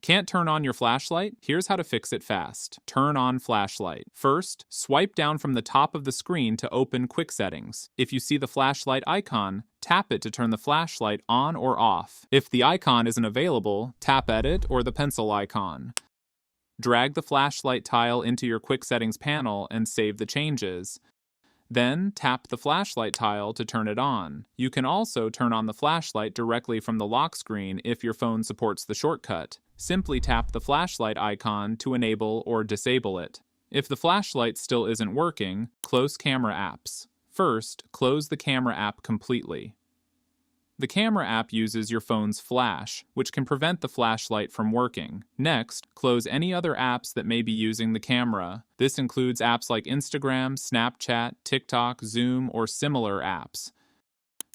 Can't turn on your flashlight? Here's how to fix it fast. Turn on flashlight. First, swipe down from the top of the screen to open Quick Settings. If you see the flashlight icon, tap it to turn the flashlight on or off. If the icon isn't available, tap Edit or the pencil icon. Drag the flashlight tile into your Quick Settings panel and save the changes. Then, tap the flashlight tile to turn it on. You can also turn on the flashlight directly from the lock screen if your phone supports the shortcut. Simply tap the flashlight icon to enable or disable it. If the flashlight still isn't working, close camera apps. First, close the camera app completely. The camera app uses your phone's flash, which can prevent the flashlight from working. Next, close any other apps that may be using the camera. This includes apps like Instagram, Snapchat, TikTok, Zoom, or similar apps.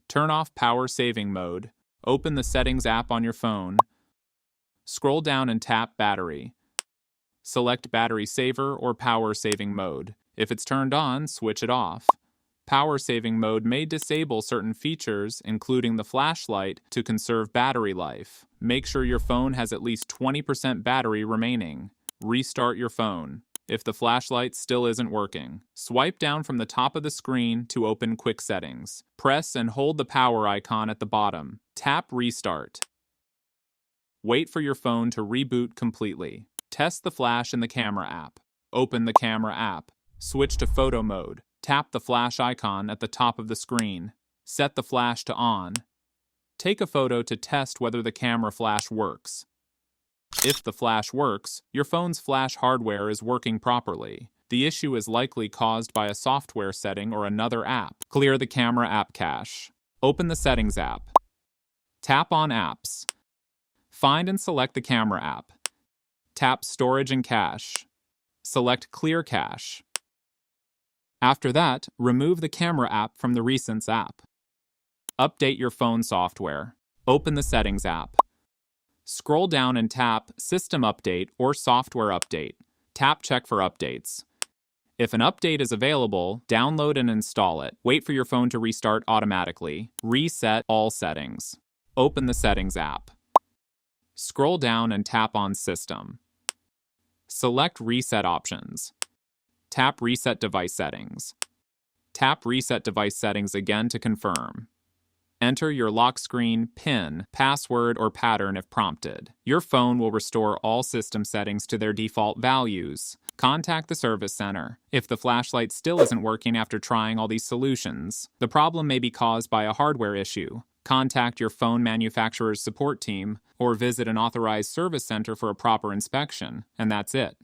Turn off power saving mode. Open the Settings app on your phone. Scroll down and tap Battery. Select Battery Saver or Power Saving mode. If it's turned on, switch it off. Power saving mode may disable certain features, including the flashlight, to conserve battery life. Make sure your phone has at least 20% battery remaining. Restart your phone. If the flashlight still isn't working, swipe down from the top of the screen to open Quick Settings. Press and hold the power icon at the bottom. Tap Restart. Wait for your phone to reboot completely. Test the flash in the camera app. Open the camera app. Switch to photo mode. Tap the flash icon at the top of the screen. Set the flash to on. Take a photo to test whether the camera flash works. If the flash works, your phone's flash hardware is working properly. The issue is likely caused by a software setting or another app. Clear the camera app cache. Open the Settings app. Tap on Apps. Find and select the camera app. Tap Storage and Cache. Select Clear Cache. After that, remove the camera app from the Recents app. Update your phone software. Open the Settings app. Scroll down and tap System Update or Software Update. Tap Check for updates. If an update is available, download and install it. Wait for your phone to restart automatically. Reset all settings. Open the Settings app. Scroll down and tap on System. Select Reset Options. Tap Reset Device Settings. Tap Reset Device Settings again to confirm. Enter your lock screen, PIN, password, or pattern if prompted. Your phone will restore all system settings to their default values. Contact the service center. If the flashlight still isn't working after trying all these solutions, the problem may be caused by a hardware issue. Contact your phone manufacturer's support team or visit an authorized service center for a proper inspection, and that's it.